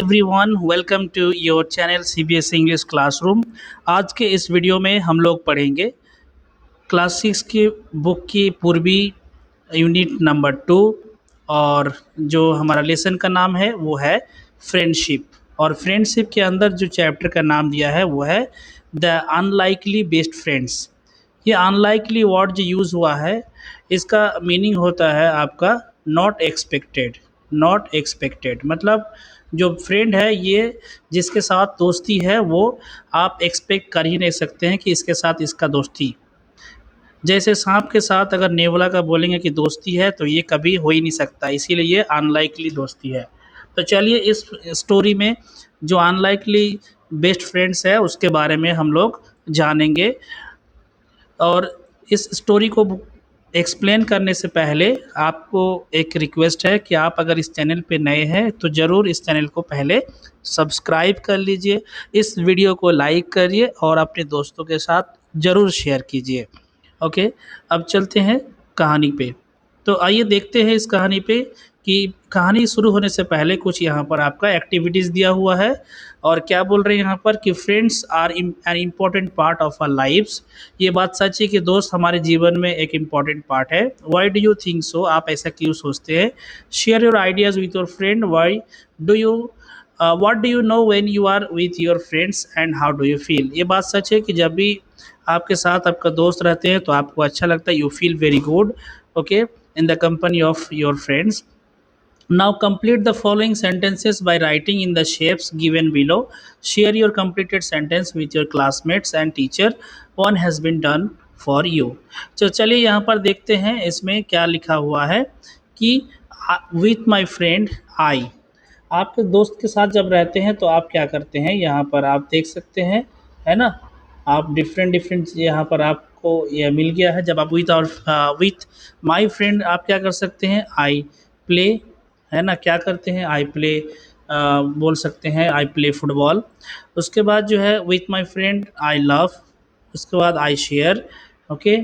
Everyone, welcome to your channel CBSE English classroom. आज के इस वीडियो में हम लोग पढ़ेंगे क्लास 6 की बुक की पूर्वी यूनिट नंबर 2। और जो हमारा लेसन का नाम है वो है फ्रेंडशिप। और फ्रेंडशिप के अंदर जो चैप्टर का नाम दिया है वो है द अनलाइकली बेस्ट फ्रेंड्स। ये अनलाइकली वर्ड जो यूज़ हुआ है, इसका मीनिंग होता है आपका नॉट एक्सपेक्टेड। नॉट एक्सपेक्टेड मतलब जो फ्रेंड है ये जिसके साथ दोस्ती है वो आप एक्सपेक्ट कर ही नहीं सकते हैं कि इसके साथ इसका दोस्ती। जैसे सांप के साथ अगर नेवला का बोलेंगे कि दोस्ती है तो ये कभी हो ही नहीं सकता, इसीलिए ये अनलाइकली दोस्ती है। तो चलिए इस स्टोरी में जो अनलाइकली बेस्ट फ्रेंड्स है उसके बारे में हम लोग जानेंगे। और इस स्टोरी को एक्सप्लेन करने से पहले आपको एक रिक्वेस्ट है कि आप अगर इस चैनल पे नए हैं तो ज़रूर इस चैनल को पहले सब्सक्राइब कर लीजिए, इस वीडियो को लाइक करिए और अपने दोस्तों के साथ ज़रूर शेयर कीजिए। ओके, अब चलते हैं कहानी पे। तो आइए देखते हैं इस कहानी पे कि कहानी शुरू होने से पहले कुछ यहाँ पर आपका एक्टिविटीज़ दिया हुआ है। और क्या बोल रहे हैं यहाँ पर कि friends are an important part of our lifes. ये बात सच है कि दोस्त हमारे जीवन में एक इम्पॉर्टेंट पार्ट है। Why do you think so? आप ऐसा क्यों सोचते हैं? Share your ideas with your friend. Why do you what do you know when you are with your friends and how do you feel? ये बात सच है कि जब भी आपके साथ आपका दोस्त रहते हैं तो आपको अच्छा लगता है, you feel very good. Okay, in the company of your friends. Now complete the following sentences by writing in the shapes given below. Share your completed sentence with your classmates and teacher. One has been done for you. तो चलिए यहाँ पर देखते हैं इसमें क्या लिखा हुआ है कि with my friend I। आपके दोस्त के साथ जब रहते हैं तो आप क्या करते हैं, यहाँ पर आप देख सकते हैं, है ना। आप डिफरेंट डिफरेंट यहाँ पर आपको यह मिल गया है। जब आप विथ और विथ माय फ्रेंड आप क्या कर सकते हैं, आई प्ले, है ना। क्या करते हैं, आई प्ले बोल सकते हैं, आई प्ले फुटबॉल। उसके बाद जो है with my friend I love. उसके बाद आई शेयर। ओके,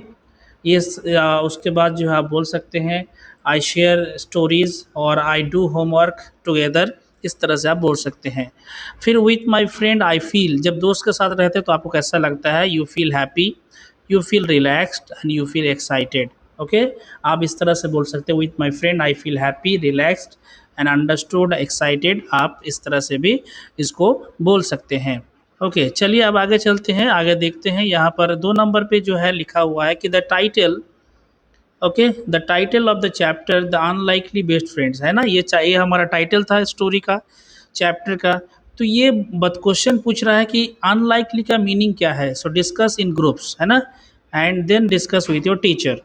ये उसके बाद जो है आप बोल सकते हैं आई शेयर स्टोरीज़ और आई डू होमवर्क टुगेदर। इस तरह से आप बोल सकते हैं। फिर with my friend I feel, जब दोस्त के साथ रहते हैं तो आपको कैसा लगता है, you feel happy, you feel relaxed and you feel excited. Okay, आप इस तरह से बोल सकते हैं with my friend I feel happy, relaxed and understood, excited. आप इस तरह से भी इसको बोल सकते हैं। ओके, चलिए अब आगे चलते हैं, आगे देखते हैं। यहाँ पर 2 नंबर पे जो है लिखा हुआ है कि the title, okay, the title of the chapter the unlikely best friends, है ना। ये चाहिए हमारा टाइटल था स्टोरी का, चैप्टर का। तो ये बत क्वेश्चन पूछ रहा है कि अनलाइकली का मीनिंग क्या है। सो डिस्कस इन ग्रुप्स, है ना, and then discuss with your teacher.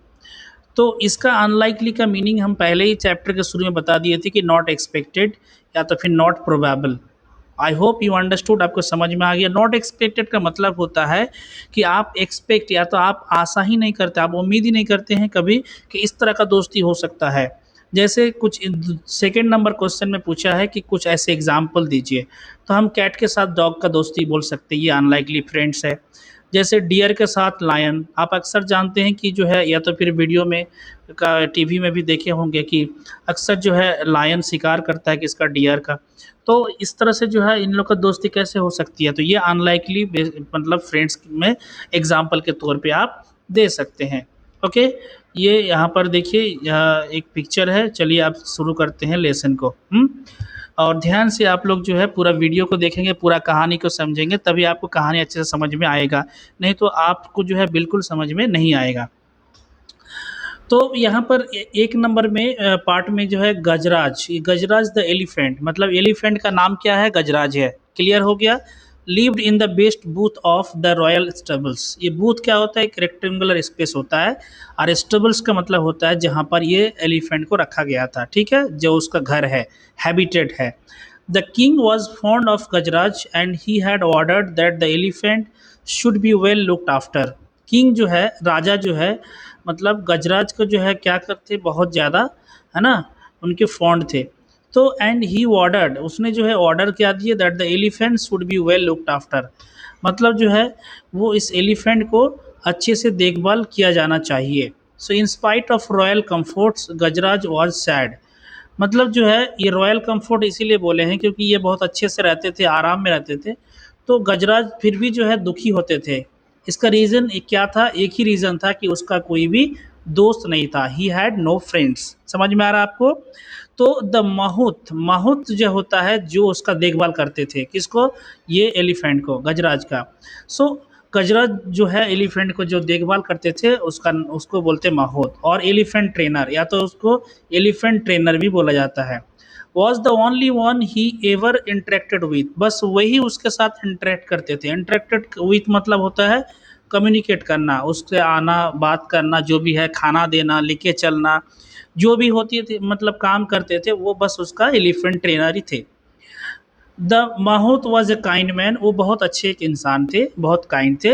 तो इसका अनलाइकली का मीनिंग हम पहले ही चैप्टर के शुरू में बता दिए थे कि नॉट एक्सपेक्टेड या तो फिर not probable. I hope you understood, आपको समझ में आ गया। नॉट एक्सपेक्टेड का मतलब होता है कि आप एक्सपेक्ट या तो आप आशा ही नहीं करते, आप उम्मीद ही नहीं करते हैं कभी कि इस तरह का दोस्ती हो सकता है। जैसे कुछ सेकंड नंबर क्वेश्चन में पूछा है कि कुछ ऐसे एग्जाम्पल दीजिए, तो हम कैट के साथ डॉग का दोस्ती बोल सकते हैं, ये अनलाइकली फ्रेंड्स है। जैसे डियर के साथ लायन, आप अक्सर जानते हैं कि जो है या तो फिर वीडियो में का टीवी में भी देखे होंगे कि अक्सर जो है लायन शिकार करता है किसका, डियर का। तो इस तरह से जो है इन लोग का दोस्ती कैसे हो सकती है, तो ये अनलाइकली मतलब फ्रेंड्स में एग्जाम्पल के तौर पे आप दे सकते हैं। ओके, ये यहाँ पर देखिए यह एक पिक्चर है। चलिए आप शुरू करते हैं लेसन को। और ध्यान से आप लोग जो है पूरा वीडियो को देखेंगे, पूरा कहानी को समझेंगे, तभी आपको कहानी अच्छे से समझ में आएगा, नहीं तो आपको जो है बिल्कुल समझ में नहीं आएगा। तो यहाँ पर एक नंबर में पार्ट में जो है गजराज, ये गजराज द एलिफेंट, मतलब एलिफेंट का नाम क्या है, गजराज है। क्लियर हो गया। Lived in the best booth of the royal stables. ये बूथ क्या होता है, एक रेक्टेंगुलर स्पेस होता है, और स्टेबल्स का मतलब होता है जहाँ पर ये एलिफेंट को रखा गया था, ठीक है, जो उसका घर है, हैबिटेट है। The king was fond of Gajraj and he had ordered that the elephant should be well looked after. King जो है, राजा जो है, मतलब गजराज को जो है क्या करते, बहुत ज़्यादा, है ना, उनके फॉन्ड थे। तो एंड ही ऑर्डर्ड, उसने जो है ऑर्डर क्या दिए, that the elephant should be well looked after, मतलब जो है वो इस एलिफेंट को अच्छे से देखभाल किया जाना चाहिए। So in spite of royal comforts Gajraj was sad. मतलब जो है ये रॉयल कंफर्ट इसीलिए बोले हैं क्योंकि ये बहुत अच्छे से रहते थे, आराम में रहते थे। तो गजराज फिर भी जो है दुखी होते थे। इसका रीज़न क्या था? एक ही रीज़न था कि उसका कोई भी दोस्त नहीं था। He had no friends. समझ में आ रहा है आपको? तो द माहुत, माहुत जो होता है जो उसका देखभाल करते थे, किसको? ये एलिफेंट को, गजराज का। सो गजराज जो है एलिफेंट को जो देखभाल करते थे उसका, उसको बोलते माहुत। और एलिफेंट ट्रेनर, या तो उसको एलिफेंट ट्रेनर भी बोला जाता है। Was the only one he ever interacted with, बस वही उसके साथ इंटरेक्ट करते थे। इंटरेक्टेड विथ मतलब होता है कम्युनिकेट करना, उससे आना, बात करना, जो भी है, खाना देना, लेके चलना, जो भी होती थी, मतलब काम करते थे, वो बस उसका एलिफेंट ट्रेनर ही थे। The mahout was a kind man, वो बहुत अच्छे एक इंसान थे, बहुत काइंड थे।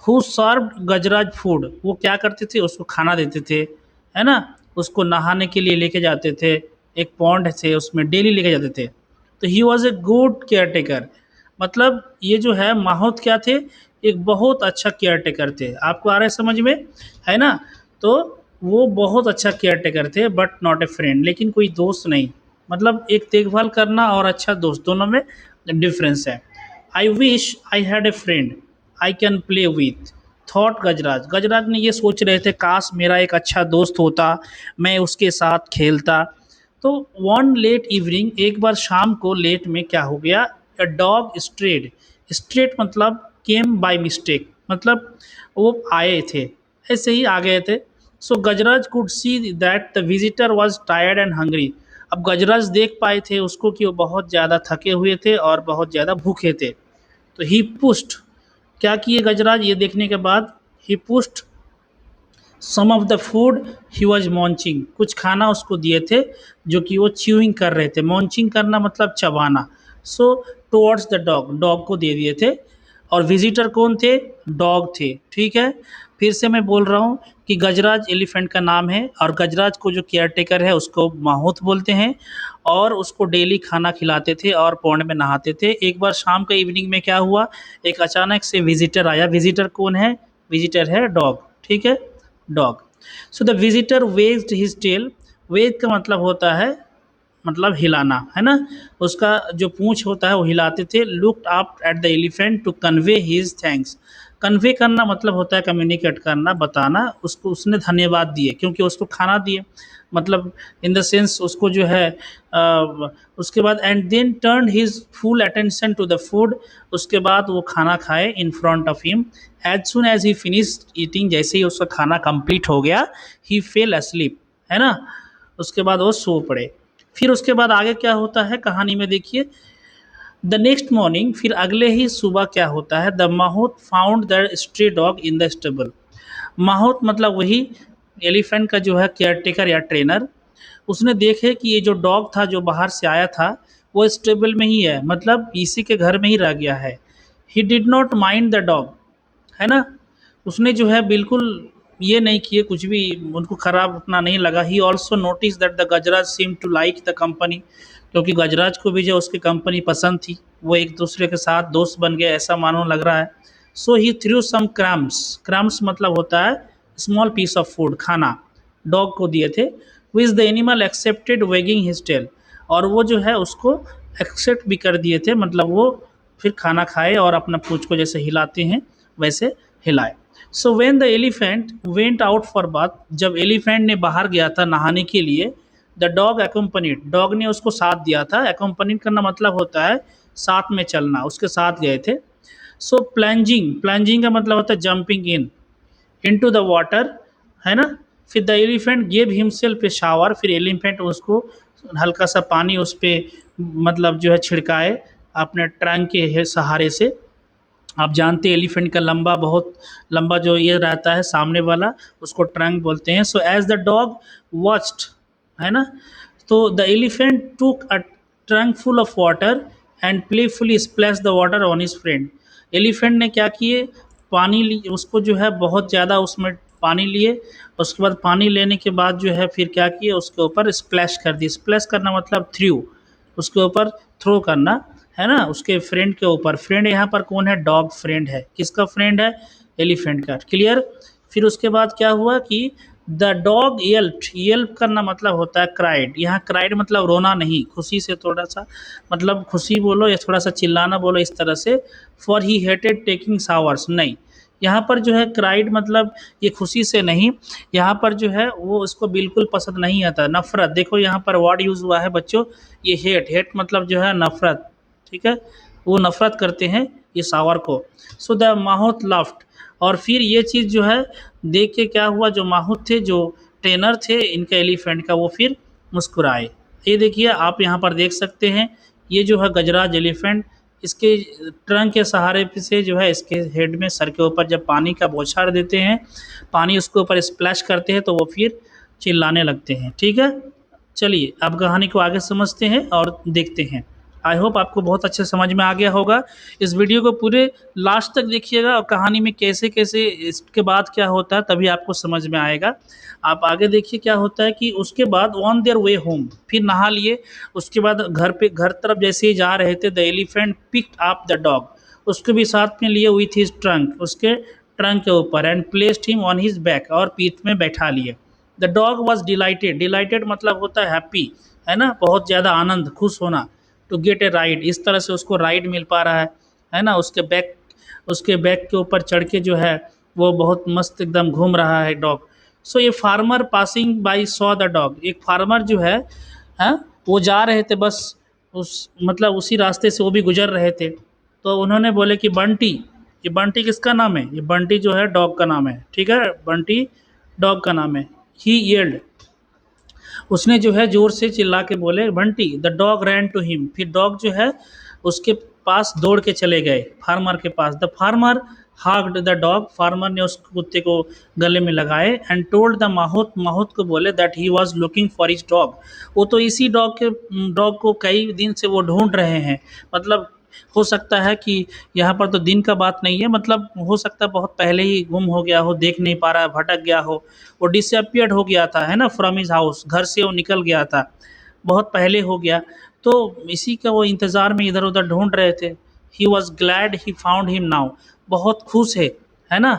हु सर्व गजराज फूड, वो क्या करते थे? उसको खाना देते थे, है ना। उसको नहाने के लिए लेके जाते थे, एक पॉन्ड थे उसमें डेली लेके जाते थे। तो he was a good care taker. मतलब ये जो है माहौत क्या थे? एक बहुत अच्छा केयर टेकर थे। आपको आ रहा है समझ में? है ना। तो वो बहुत अच्छा केयर टेकर थे बट नॉट ए फ्रेंड, लेकिन कोई दोस्त नहीं। मतलब एक देखभाल करना और अच्छा दोस्त, दोनों में डिफरेंस है। I wish I had a friend I can play with, thought Gajraj. Gajraj ने ये सोच रहे थे, काश मेरा एक अच्छा दोस्त होता, मैं उसके साथ खेलता। तो वन लेट इवनिंग, एक बार शाम को लेट में क्या हो गया? अ डॉग स्ट्रेड, स्ट्रेट मतलब केम बाय मिस्टेक, मतलब वो आए थे, ऐसे ही आ गए थे। So Gajraj could see that the visitor was tired and hungry. अब गजराज देख पाए थे उसको कि वो बहुत ज़्यादा थके हुए थे और बहुत ज़्यादा भूखे थे। तो ही पुस्ट, क्या किए गजराज ये देखने के बाद? He pushed some of the food he was munching, कुछ खाना उसको दिए थे जो कि वो च्यूइंग कर रहे थे। मॉन्चिंग करना मतलब चबाना। सो टुवर्ड्स द डॉग, डॉग को दे दिए थे। और विजिटर कौन थे? डॉग थे, ठीक है। फिर से मैं बोल रहा हूँ कि गजराज एलिफेंट का नाम है, और गजराज को जो केयर टेकर है उसको माहौत बोलते हैं। और उसको डेली खाना खिलाते थे और पौंड में नहाते थे। एक बार शाम का इवनिंग में क्या हुआ? एक अचानक से विजिटर आया। विजिटर कौन है? विजिटर है डॉग, ठीक है, dog. So the visitor wagged his tail, wag का मतलब होता है, मतलब हिलाना, है ना। उसका जो पूंछ होता है वो हिलाते थे। Looked up at the elephant to convey his thanks, convey करना मतलब होता है कम्युनिकेट करना, बताना। उसको उसने धन्यवाद दिए क्योंकि उसको खाना दिए, मतलब इन द सेंस उसको जो है उसके बाद and then turn his full attention to the food, उसके बाद वो खाना खाए in front of him. As soon as he finished eating, जैसे ही उसका खाना कंप्लीट हो गया, ही फेल अस्लीप, है ना। उसके बाद वो सो पड़े। फिर उसके बाद आगे क्या होता है कहानी में देखिए। द नेक्स्ट मॉर्निंग, फिर अगले ही सुबह क्या होता है? The mahout found the stray dog in the stable. Mahout मतलब वही एलिफेंट का जो है केयर टेकर या ट्रेनर। उसने देखे कि ये जो डॉग था जो बाहर से आया था वो स्टेबल में ही है, मतलब इसी के घर में ही रह गया है। He did not mind the dog, है ना। उसने जो है बिल्कुल ये नहीं किए, कुछ भी उनको खराब उतना नहीं लगा। He also notice that the Gajraj seem to like the company, क्योंकि गजराज को भी जो उसकी कंपनी पसंद थी, वो एक दूसरे के साथ दोस्त बन गए ऐसा मानो लग रहा है। So he threw some crumbs, crumbs मतलब होता है स्मॉल पीस ऑफ फूड, खाना, डॉग को दिए थे। Which the animal accepted wagging his tail, और वो जो है उसको एक्सेप्ट भी कर दिए थे, मतलब वो फिर खाना खाए और अपना पूंछ को जैसे हिलाते हैं वैसे हिलाए। So when the elephant went out for bath, जब एलिफेंट ने बाहर गया था नहाने के लिए, द डॉग एकम्पनीड, डॉग ने उसको साथ दिया था। एकम्पनीड करना मतलब होता है साथ में चलना, उसके साथ गए थे। सो प्लंजिंग, प्लंजिंग का मतलब होता है जंपिंग इनटू द वाटर, है ना। फिर the elephant gave himself A shower, फिर एलिफेंट उसको हल्का सा पानी उस पर मतलब जो है छिड़काए अपने ट्रंक के सहारे से। आप जानते हैं एलिफेंट का लंबा, बहुत लंबा जो ये रहता है सामने वाला, उसको ट्रंक बोलते हैं। So as the dog watched, है ना, तो the elephant took a trunk full of water and playfully splash the water on his friend. Elephant ने क्या किए? पानी उसको जो है बहुत ज़्यादा उसमें पानी लिए। उसके बाद पानी लेने के बाद जो है फिर क्या किए? उसके ऊपर स्प्लैश कर दी। स्प्लैश करना मतलब थ्रू, उसके ऊपर थ्रो करना, है ना, उसके फ्रेंड के ऊपर। फ्रेंड यहाँ पर कौन है? डॉग फ्रेंड है। किसका फ्रेंड है? एलिफेंट का, क्लियर। फिर उसके बाद क्या हुआ कि द डॉग येल्प्ड, येल्प करना मतलब होता है क्राइड, यहाँ क्राइड मतलब रोना नहीं, खुशी से थोड़ा सा, मतलब खुशी बोलो या थोड़ा सा चिल्लाना बोलो इस तरह से। For he hated taking showers, नहीं, यहाँ पर जो है क्राइड मतलब ये खुशी से नहीं, यहाँ पर जो है वो उसको बिल्कुल पसंद नहीं आता, नफरत, देखो यहाँ पर वर्ड यूज़ हुआ है बच्चों, ये हेट, हेट मतलब जो है नफरत, ठीक है, वो नफरत करते हैं ये शावर को। सो द माहौत लाफ्ट, और फिर ये चीज़ जो है देख के क्या हुआ, जो माहौत थे, जो ट्रेनर थे इनका एलिफेंट का, वो फिर मुस्कुराए। ये देखिए आप यहाँ पर देख सकते हैं, ये जो है गजराज एलिफेंट, इसके ट्रंक के सहारे से जो है इसके हेड में, सर के ऊपर जब पानी का बौछार देते हैं, पानी उसके ऊपर स्प्लैश करते हैं तो वो फिर चिल्लाने लगते हैं। ठीक है, चलिए अब कहानी को आगे समझते हैं और देखते हैं। आई होप आपको बहुत अच्छे समझ में आ गया होगा। इस वीडियो को पूरे लास्ट तक देखिएगा और कहानी में कैसे कैसे इसके बाद क्या होता है तभी आपको समझ में आएगा। आप आगे देखिए क्या होता है कि उसके बाद ऑन देयर वे होम, फिर नहा लिए, उसके बाद घर तरफ जैसे ही जा रहे थे, the elephant picked up the dog, उसको भी साथ में लिए विथ हिज ट्रंक, उसके ट्रंक के ऊपर, and placed him on his back, और पीठ में बैठा लिए। The dog was dilated, dilated मतलब होता है हैप्पी, है ना, बहुत ज़्यादा आनंद, खुश होना, टू गेट ए राइड, इस तरह से उसको राइड मिल पा रहा है ना, उसके बैक के ऊपर चढ़ के जो है वो बहुत मस्त एकदम घूम रहा है डॉग। सो ये farmer passing by saw the dog, एक फार्मर जो है, हाँ, वो जा रहे थे बस, उस मतलब उसी रास्ते से वो भी गुजर रहे थे, तो उन्होंने बोले कि बंटी, ये बंटी किसका नाम है, ये बंटी जो है डॉग का नाम है, ठीक है, बंटी डॉग का नाम है। ही येल्ड, उसने जो है ज़ोर से चिल्ला के बोले Bunty, the dog ran to him, फिर डॉग जो है उसके पास दौड़ के चले गए, फार्मर के पास। The farmer hugged the dog, farmer ने उस कुत्ते को गले में लगाए, and told the mahout, mahout को बोले that he was looking for his dog, वो तो इसी डॉग को कई दिन से वो ढूंढ रहे हैं, मतलब हो सकता है कि यहाँ पर तो दिन का बात नहीं है, मतलब हो सकता है बहुत पहले ही गुम हो गया हो, देख नहीं पा रहा है, भटक गया हो, वो डिसअपियर्ड हो गया था, है ना, फ्रॉम हिज हाउस, घर से वो निकल गया था, बहुत पहले हो गया, तो इसी का वो इंतज़ार में इधर उधर ढूंढ रहे थे। ही was glad he found him now, बहुत खुश है ना,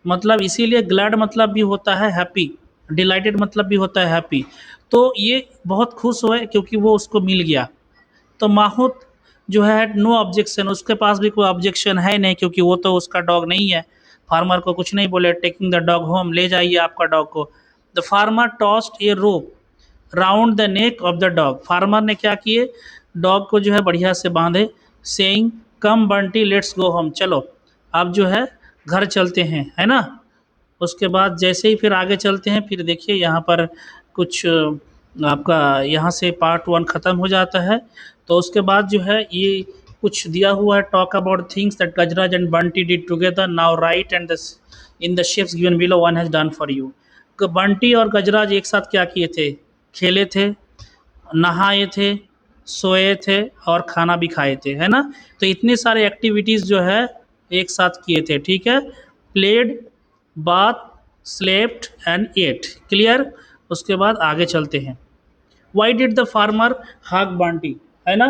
मतलब इसीलिए ग्लैड मतलब भी होता है हैप्पी, डिलाइटेड मतलब भी होता है हैप्पी, तो ये बहुत खुश हुए क्योंकि वो उसको मिल गया। तो माहौत जो है नो ऑब्जेक्शन, उसके पास भी कोई ऑब्जेक्शन है नहीं क्योंकि वो तो उसका डॉग नहीं है, फार्मर को कुछ नहीं बोले, टेकिंग द डॉग होम, ले जाइए आपका डॉग को। The farmer tossed A rope round the neck of the dog, farmer ने क्या किए, डॉग को जो है बढ़िया से बांधे, saying come Bunty let's go home, चलो अब जो है घर चलते हैं, है ना। उसके बाद जैसे ही फिर आगे चलते हैं, फिर देखिए यहाँ पर कुछ आपका यहाँ से पार्ट 1 ख़त्म हो जाता है, तो उसके बाद जो है ये कुछ दिया हुआ है, talk about things that Gajraj and Bunty did together now right, and in the shapes given below one has done for you. Bunty और गजराज एक साथ क्या किए थे, खेले थे, नहाए थे, सोए थे और खाना भी खाए थे, है ना, तो इतने सारे एक्टिविटीज़ जो है एक साथ किए थे, ठीक है, played, bath, slept and ate, clear. उसके बाद आगे चलते हैं। वाई डिड द फार्मर हाक बंटी, है ना,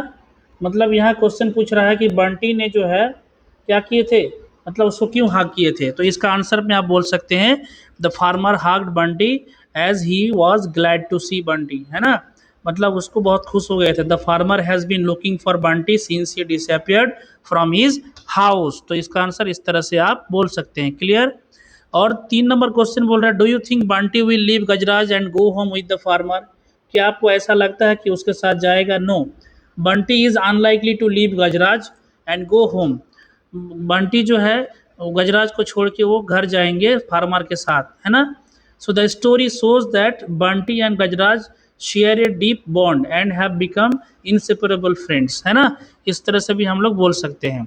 मतलब यहाँ क्वेश्चन पूछ रहा है कि बंटी ने जो है क्या किए थे, मतलब उसको क्यों हाक किए थे, तो इसका आंसर में आप बोल सकते हैं the farmer hugged Bunty as he was glad to see Bunty, है ना, मतलब उसको बहुत खुश हो गए थे। The farmer has been looking for Bunty since he disappeared from his house, तो इसका आंसर इस तरह से आप बोल सकते हैं, क्लियर। और 3 नंबर क्वेश्चन बोल रहा है, do you think Bunty will leave Gajraj and go home with the farmer, क्या आपको ऐसा लगता है कि उसके साथ जाएगा। No, Bunty is unlikely to leave Gajraj and go home, Bunty जो है गजराज को छोड़ के वो घर जाएंगे फार्मर के साथ, है ना। So the story shows that Bunty and Gajraj share a deep bond and have become inseparable friends, है ना, इस तरह से भी हम लोग बोल सकते हैं।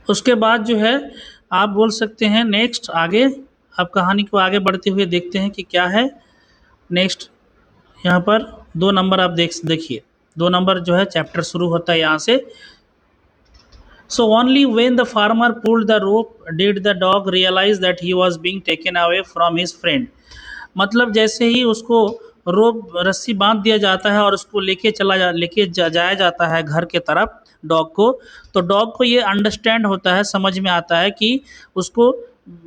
उसके बाद जो है आप बोल सकते हैं नेक्स्ट आगे, अब कहानी को आगे बढ़ते हुए देखते हैं कि क्या है नेक्स्ट। यहाँ पर 2 नंबर आप देखिए, 2 नंबर जो है चैप्टर शुरू होता है यहाँ से। So only when the farmer pulled the rope did the dog realise that he was being taken away from his friend, मतलब जैसे ही उसको रोप रस्सी बांध दिया जाता है और उसको जाया जाता है घर के तरफ डॉग को, तो डॉग को ये अंडरस्टैंड होता है, समझ में आता है कि उसको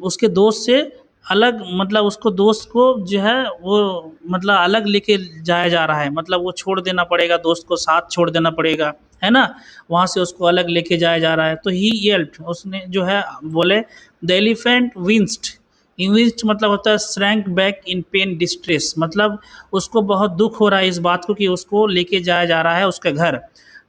उसके दोस्त से अलग मतलब उसको दोस्त को जो है वो मतलब अलग लेके जाया जा रहा है, मतलब वो छोड़ देना पड़ेगा, दोस्त को साथ छोड़ देना पड़ेगा, है ना। वहाँ से उसको अलग लेके जाया जा रहा है। तो ही येल्प्ड, उसने जो है बोले, द एलिफेंट विंस्ड। विंस्ड मतलब होता है shrank back in pen distress, मतलब उसको बहुत दुख हो रहा है इस बात को कि उसको लेके जाया जा रहा है उसके घर।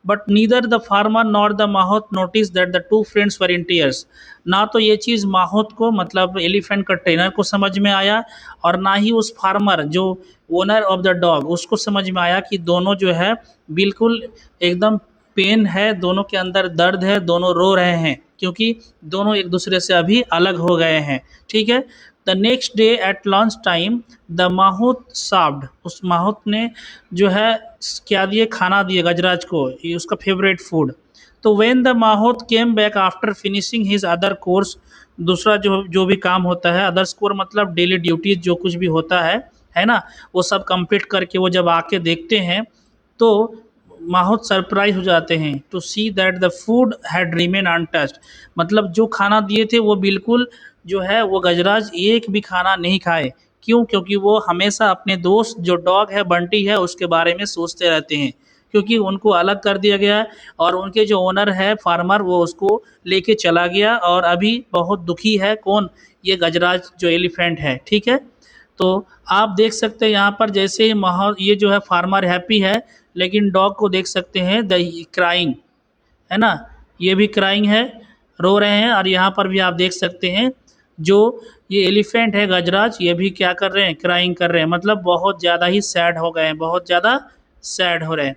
But neither the farmer nor the mahout notice that the two friends were in tears. ना तो ये चीज़ माहौत को मतलब एलिफेंट का ट्रेनर को समझ में आया, और ना ही उस फार्मर जो ओनर ऑफ द डॉग उसको समझ में आया कि दोनों जो है बिल्कुल एकदम पेन है, दोनों के अंदर दर्द है, दोनों रो रहे हैं क्योंकि दोनों एक दूसरे से अभी अलग हो गए हैं। ठीक है। The next day at lunch time the mahout sobbed, उस माहौत ने जो है क्या दिए, खाना दिए गजराज को, ये उसका फेवरेट फूड। तो when the mahout came back after finishing his other chores, दूसरा जो जो भी काम होता है, अदर्स कोर मतलब डेली ड्यूटीज जो कुछ भी होता है ना, वो सब कंप्लीट करके वो जब आके देखते हैं तो माहौत सरप्राइज हो जाते हैं to see that the food had remain untouched. मतलब जो खाना दिए थे वो बिल्कुल जो है वो गजराज एक भी खाना नहीं खाए। क्यों? क्योंकि वो हमेशा अपने दोस्त जो डॉग है बंटी है उसके बारे में सोचते रहते हैं, क्योंकि उनको अलग कर दिया गया है और उनके जो ओनर है फार्मर वो उसको लेके चला गया और अभी बहुत दुखी है। कौन? ये गजराज जो एलिफेंट है। ठीक है। तो आप देख सकते हैं यहाँ पर जैसे ही माहौल, ये जो है फार्मर हैप्पी है, लेकिन डॉग को देख सकते हैं द क्राइंग, है ना, ये भी क्राइंग है, रो रहे हैं। और यहाँ पर भी आप देख सकते हैं जो ये एलिफेंट है गजराज, ये भी क्या कर रहे हैं, क्राइंग कर रहे हैं, मतलब बहुत ज़्यादा ही सैड हो गए हैं, बहुत ज़्यादा सैड हो रहे हैं।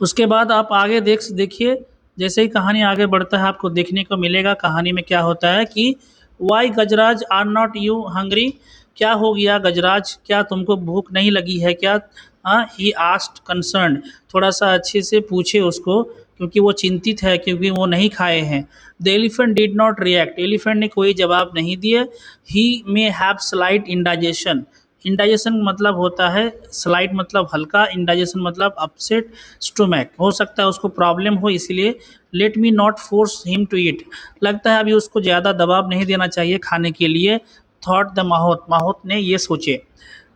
उसके बाद आप आगे देखिए, जैसे ही कहानी आगे बढ़ता है आपको देखने को मिलेगा कहानी में क्या होता है कि why Gajraj are not you hungry, क्या हो गया गजराज, क्या तुमको भूख नहीं लगी है क्या? हाँ, ही आस्ट कंसर्न, थोड़ा सा अच्छे से पूछे उसको क्योंकि वो चिंतित है, क्योंकि वो नहीं खाए हैं। The elephant did not react, elephant ने कोई जवाब नहीं दिया। He may have slight indigestion, indigestion मतलब होता है स्लाइट मतलब हल्का, इंडाइजेशन मतलब अपसेट स्टोमैक, हो सकता है उसको प्रॉब्लम हो इसीलिए। Let me not force him to eat, लगता है अभी उसको ज़्यादा दबाव नहीं देना चाहिए खाने के लिए। थॉट द माहौत, माहौत ने ये सोचे।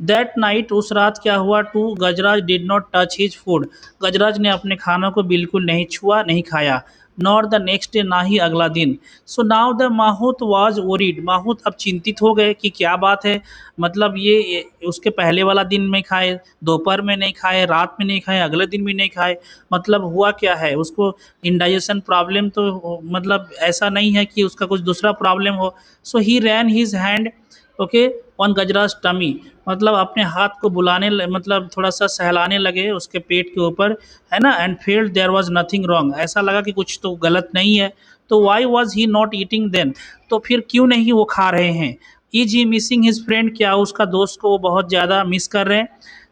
दैट नाइट, उस रात क्या हुआ, too Gajraj did not touch his food, Gajraj ने अपने खानों को बिल्कुल नहीं छुआ, नहीं खाया। नॉर द नेक्स्ट डे, ना ही अगला दिन। So now the mahout was worried, mahout अब चिंतित हो गए कि क्या बात है, मतलब ये उसके पहले वाला दिन में खाए, दोपहर में नहीं खाए, रात में नहीं खाए, अगले दिन भी नहीं खाए, मतलब हुआ क्या है उसको? इंडाइजेशन प्रॉब्लम तो मतलब ऐसा नहीं है कि उसका कुछ दूसरा प्रॉब्लम हो। So he ran his hand okay on Gajraj tummy, मतलब अपने हाथ को बुलाने मतलब थोड़ा सा सहलाने लगे उसके पेट के ऊपर, है ना। And field there was nothing wrong, ऐसा लगा कि कुछ तो गलत नहीं है। तो why was he not eating then, तो फिर क्यों नहीं वो खा रहे हैं? Is he missing his friend, क्या उसका दोस्त को वो बहुत ज़्यादा मिस कर रहे हैं,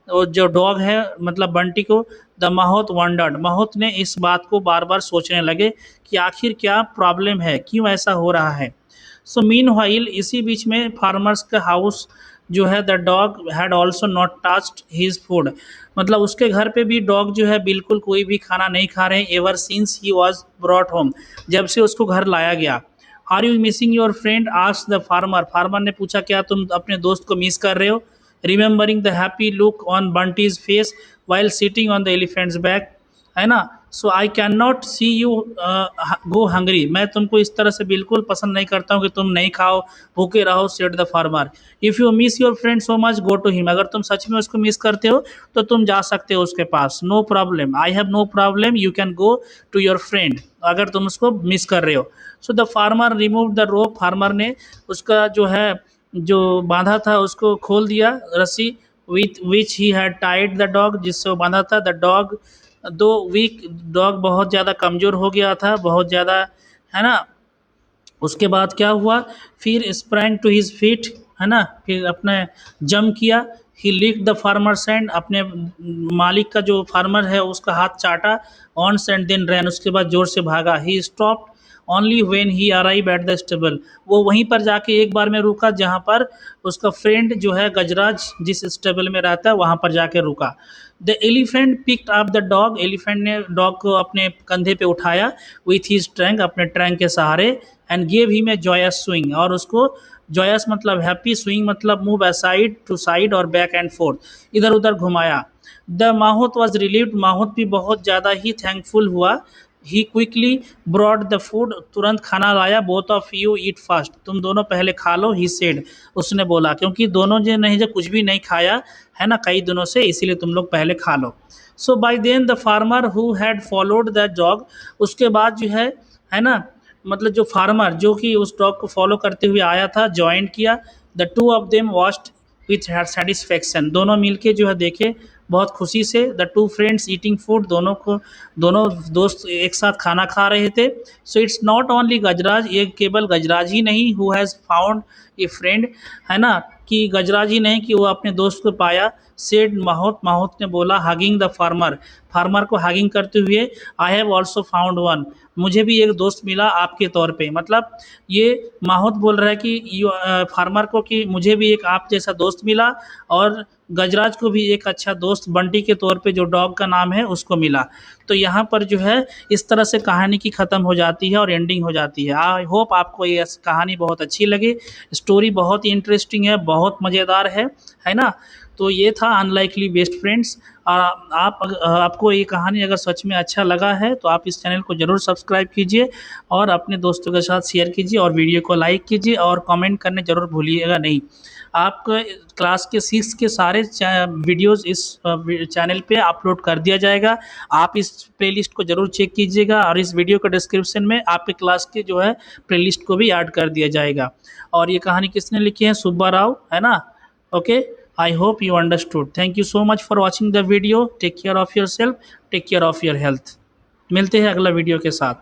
और जो डॉग है मतलब बंटी को? द माहौत वंडर्ड, माहौत ने इस बात को बार बार सोचने लगे कि आखिर क्या प्रॉब्लम है, क्यों ऐसा हो रहा है। सो मीन वाइल, इसी बीच में फार्मर्स का हाउस जो है, the dog had also not touched his food, मतलब उसके घर पे भी डॉग जो है बिल्कुल कोई भी खाना नहीं खा रहे हैं, ever since he was brought home, जब से उसको घर लाया गया। Are you missing your friend, asked the farmer, farmer ने पूछा क्या तुम अपने दोस्त को मिस कर रहे हो? Remembering the happy look on Bunty's face while sitting on the elephant's back, है ना। So I can not see you go hungry, मैं तुमको इस तरह से बिल्कुल पसंद नहीं करता हूँ कि तुम नहीं खाओ, भूखे रहो, said the farmer. If you miss your friend so much go to him, अगर तुम सच में उसको मिस करते हो तो तुम जा सकते हो उसके पास। No problem, I have no problem, you can go to your friend, अगर तुम उसको मिस कर रहे हो। So the farmer remove the rope, farmer ने उसका जो है जो बांधा था उसको खोल दिया रस्सी, with which he had tied the dog, जिससे वो बांधा था। द डॉग दो वीक, डॉग बहुत ज़्यादा कमज़ोर हो गया था, बहुत ज़्यादा, है ना। उसके बाद क्या हुआ, फिर स्प्रैंग टू हिज फीट, है ना, फिर अपने जम किया। ही लिक द फार्मर सैंड, अपने मालिक का जो फार्मर है उसका हाथ चाटा। ऑन सैंड देन रैन, उसके बाद जोर से भागा। He stopped only when he arrive at the stable, वो वहीं पर जाके एक बार में रुका जहाँ पर उसका फ्रेंड जो है गजराज जिस स्टेबल में रहता है वहाँ पर जाके रुका। The elephant picked up the dog, elephant ने डॉग को अपने कंधे पे उठाया, विथ हिज ट्रंक, अपने ट्रंक के सहारे, and gave him a Joyce swing, और उसको जॉयस मतलब हैप्पी, स्विंग मतलब मूव असाइड टू साइड और बैक एंड फोर्थ, इधर उधर घुमाया। द माहौत वॉज रिलीव्ड, माहौत भी बहुत ज़्यादा ही थैंकफुल हुआ। ही क्विकली ब्रॉड द फूड, तुरंत खाना लाया। Both of you eat fast, तुम दोनों पहले खा लो। ही सेड, उसने बोला, क्योंकि दोनों जो नहीं, जो कुछ भी नहीं खाया है ना कई दिनों से, इसीलिए तुम लोग पहले खा लो। So by then the farmer who had followed the dog, उसके बाद जो है ना, मतलब जो फार्मर जो कि उस डॉग को फॉलो करते हुए आया था, ज्वाइन किया। The two of them watched with satisfaction, दोनों मिलके जो है देखे बहुत खुशी से। The two friends eating food, दोनों दोस्त एक साथ खाना खा रहे थे। सो इट्स नॉट ओनली गजराज, ये केवल गजराज ही नहीं who has found a friend, है ना, कि गजराज ही नहीं कि वो अपने दोस्त को पाया। सेड माहौत, माहौत ने बोला, हगिंग द फार्मर, फार्मर को हगिंग करते हुए, I have also found one, मुझे भी एक दोस्त मिला आपके तौर पे। मतलब ये माहौत बोल रहा है कि फार्मर को कि मुझे भी एक आप जैसा दोस्त मिला, और गजराज को भी एक अच्छा दोस्त बंटी के तौर पे, जो डॉग का नाम है, उसको मिला। तो यहाँ पर जो है इस तरह से कहानी की ख़त्म हो जाती है और एंडिंग हो जाती है। आई होप आपको ये कहानी बहुत अच्छी लगी। स्टोरी बहुत ही इंटरेस्टिंग है, बहुत मज़ेदार है ना। तो ये था अनलाइकली बेस्ट फ्रेंड्स। और आपको ये कहानी अगर सच में अच्छा लगा है तो आप इस चैनल को ज़रूर सब्सक्राइब कीजिए और अपने दोस्तों के साथ शेयर कीजिए और वीडियो को लाइक कीजिए और कमेंट करने ज़रूर भूलिएगा नहीं। आपको क्लास के 6 के सारे वीडियोस इस चैनल पे अपलोड कर दिया जाएगा। आप इस प्लेलिस्ट को ज़रूर चेक कीजिएगा और इस वीडियो के डिस्क्रिप्शन में आपके क्लास के जो है प्लेलिस्ट को भी ऐड कर दिया जाएगा। और ये कहानी किसने लिखी है? सुब्बा राव, है ना। Okay, I hope you understood. Thank you so much for watching the video. Take care of yourself. Take care of your health. मिलते हैं अगला वीडियो के साथ।